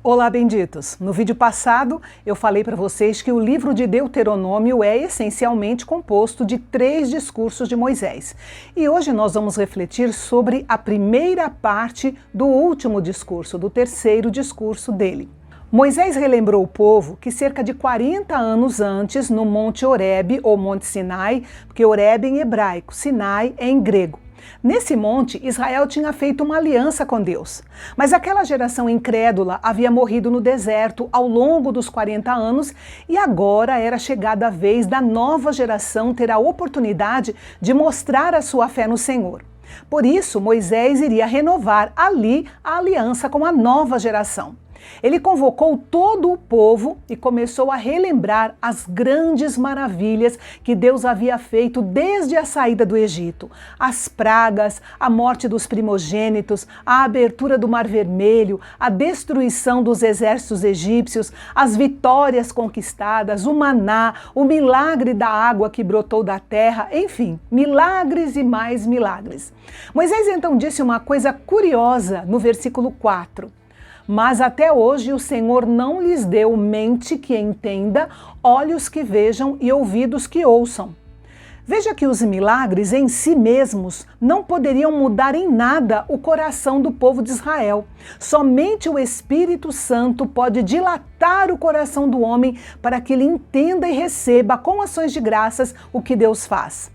Olá, benditos! No vídeo passado, eu falei para vocês que o livro de Deuteronômio é essencialmente composto de 3 discursos de Moisés. E hoje nós vamos refletir sobre a primeira parte do último discurso, do terceiro discurso dele. Moisés relembrou o povo que cerca de 40 anos antes, no Monte Horebe, ou Monte Sinai, porque Horebe em hebraico, Sinai é em grego. Nesse monte, Israel tinha feito uma aliança com Deus. Mas aquela geração incrédula havia morrido no deserto ao longo dos 40 anos e agora era chegada a vez da nova geração ter a oportunidade de mostrar a sua fé no Senhor. Por isso, Moisés iria renovar ali a aliança com a nova geração. Ele convocou todo o povo e começou a relembrar as grandes maravilhas que Deus havia feito desde a saída do Egito. As pragas, a morte dos primogênitos, a abertura do Mar Vermelho, a destruição dos exércitos egípcios, as vitórias conquistadas, o maná, o milagre da água que brotou da terra, enfim, milagres e mais milagres. Moisés então disse uma coisa curiosa no versículo 4. Mas até hoje o Senhor não lhes deu mente que entenda, olhos que vejam e ouvidos que ouçam. Veja que os milagres em si mesmos não poderiam mudar em nada o coração do povo de Israel. Somente o Espírito Santo pode dilatar o coração do homem para que ele entenda e receba com ações de graças o que Deus faz.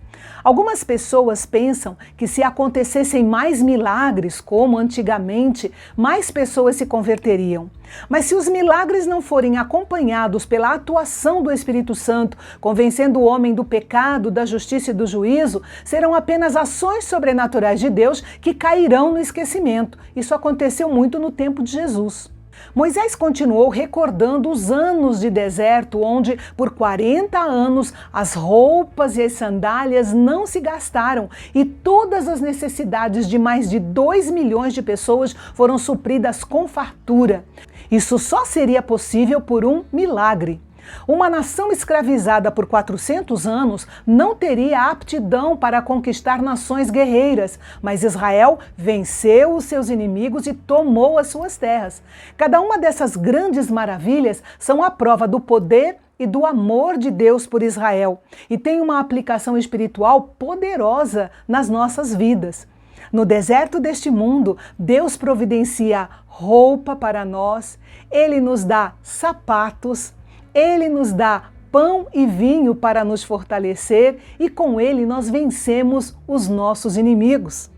Algumas pessoas pensam que se acontecessem mais milagres, como antigamente, mais pessoas se converteriam. Mas se os milagres não forem acompanhados pela atuação do Espírito Santo, convencendo o homem do pecado, da justiça e do juízo, serão apenas ações sobrenaturais de Deus que cairão no esquecimento. Isso aconteceu muito no tempo de Jesus. Moisés continuou recordando os anos de deserto, onde por 40 anos as roupas e as sandálias não se gastaram e todas as necessidades de mais de 2 milhões de pessoas foram supridas com fartura. Isso só seria possível por um milagre. Uma nação escravizada por 400 anos não teria aptidão para conquistar nações guerreiras, mas Israel venceu os seus inimigos e tomou as suas terras. Cada uma dessas grandes maravilhas são a prova do poder e do amor de Deus por Israel e tem uma aplicação espiritual poderosa nas nossas vidas. No deserto deste mundo, Deus providencia roupa para nós, Ele nos dá sapatos, Ele nos dá pão e vinho para nos fortalecer e com Ele nós vencemos os nossos inimigos.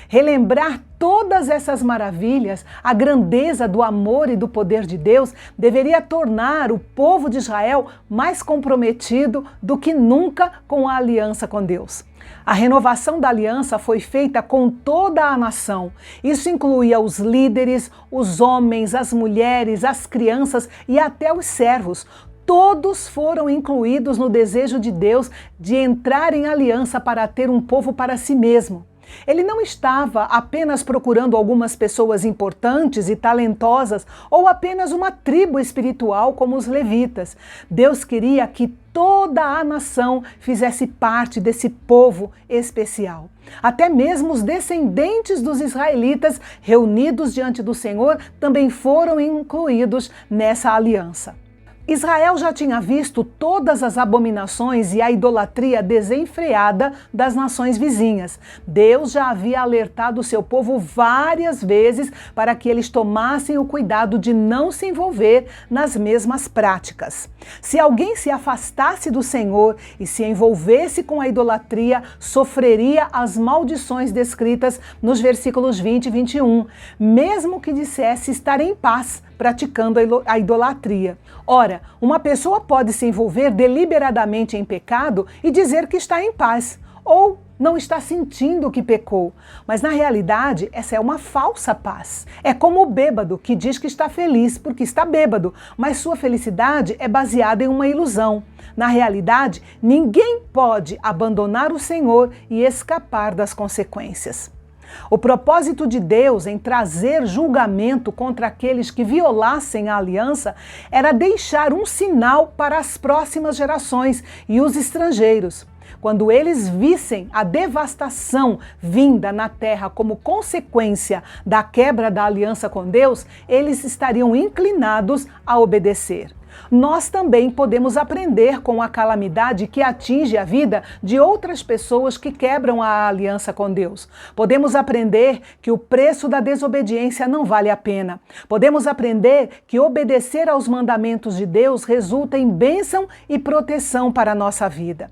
Relembrar todas essas maravilhas, a grandeza do amor e do poder de Deus, deveria tornar o povo de Israel mais comprometido do que nunca com a aliança com Deus. A renovação da aliança foi feita com toda a nação. Isso incluía os líderes, os homens, as mulheres, as crianças e até os servos. Todos foram incluídos no desejo de Deus de entrar em aliança para ter um povo para si mesmo. Ele não estava apenas procurando algumas pessoas importantes e talentosas ou apenas uma tribo espiritual como os levitas. Deus queria que toda a nação fizesse parte desse povo especial. Até mesmo os descendentes dos israelitas reunidos diante do Senhor também foram incluídos nessa aliança. Israel já tinha visto todas as abominações e a idolatria desenfreada das nações vizinhas. Deus já havia alertado o seu povo várias vezes para que eles tomassem o cuidado de não se envolver nas mesmas práticas. Se alguém se afastasse do Senhor e se envolvesse com a idolatria, sofreria as maldições descritas nos versículos 20 e 21, mesmo que dissesse estar em paz praticando a idolatria. Ora, uma pessoa pode se envolver deliberadamente em pecado e dizer que está em paz, ou não está sentindo que pecou. Mas na realidade, essa é uma falsa paz. É como o bêbado que diz que está feliz porque está bêbado, mas sua felicidade é baseada em uma ilusão. Na realidade, ninguém pode abandonar o Senhor e escapar das consequências. O propósito de Deus em trazer julgamento contra aqueles que violassem a aliança era deixar um sinal para as próximas gerações e os estrangeiros. Quando eles vissem a devastação vinda na terra como consequência da quebra da aliança com Deus, eles estariam inclinados a obedecer. Nós também podemos aprender com a calamidade que atinge a vida de outras pessoas que quebram a aliança com Deus. Podemos aprender que o preço da desobediência não vale a pena. Podemos aprender que obedecer aos mandamentos de Deus resulta em bênção e proteção para a nossa vida.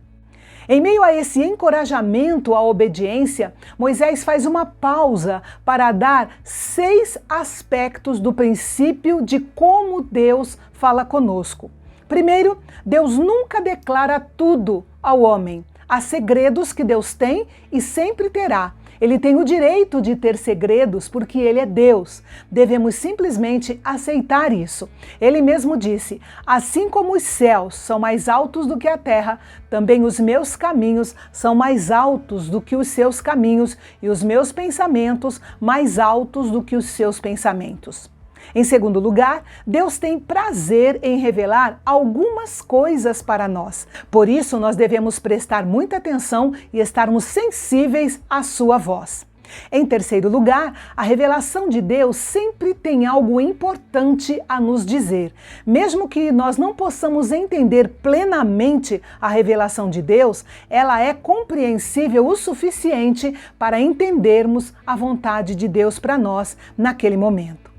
Em meio a esse encorajamento à obediência, Moisés faz uma pausa para dar 6 aspectos do princípio de como Deus fala conosco. Primeiro, Deus nunca declara tudo ao homem. Há segredos que Deus tem e sempre terá. Ele tem o direito de ter segredos porque Ele é Deus. Devemos simplesmente aceitar isso. Ele mesmo disse: assim como os céus são mais altos do que a terra, também os meus caminhos são mais altos do que os seus caminhos e os meus pensamentos mais altos do que os seus pensamentos. Em segundo lugar, Deus tem prazer em revelar algumas coisas para nós. Por isso, nós devemos prestar muita atenção e estarmos sensíveis à sua voz. Em terceiro lugar, a revelação de Deus sempre tem algo importante a nos dizer. Mesmo que nós não possamos entender plenamente a revelação de Deus, ela é compreensível o suficiente para entendermos a vontade de Deus para nós naquele momento.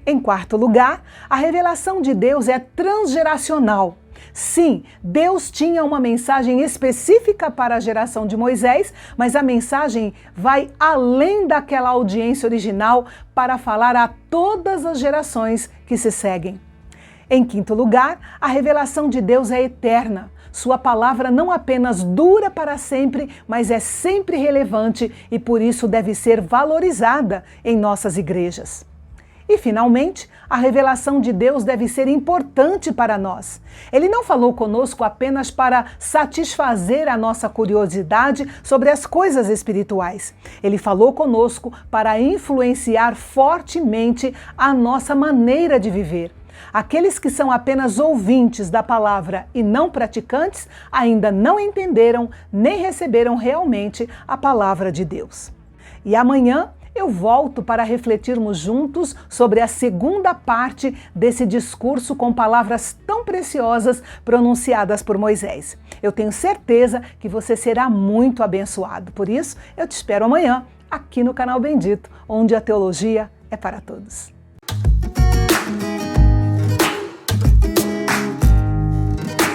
Em quarto lugar, a revelação de Deus é transgeracional. Sim, Deus tinha uma mensagem específica para a geração de Moisés, mas a mensagem vai além daquela audiência original para falar a todas as gerações que se seguem. Em quinto lugar, a revelação de Deus é eterna. Sua palavra não apenas dura para sempre, mas é sempre relevante e por isso deve ser valorizada em nossas igrejas. E, finalmente, a revelação de Deus deve ser importante para nós. Ele não falou conosco apenas para satisfazer a nossa curiosidade sobre as coisas espirituais. Ele falou conosco para influenciar fortemente a nossa maneira de viver. Aqueles que são apenas ouvintes da palavra e não praticantes ainda não entenderam nem receberam realmente a palavra de Deus. E amanhã eu volto para refletirmos juntos sobre a segunda parte desse discurso com palavras tão preciosas pronunciadas por Moisés. Eu tenho certeza que você será muito abençoado. Por isso, eu te espero amanhã aqui no canal Bendito, onde a teologia é para todos.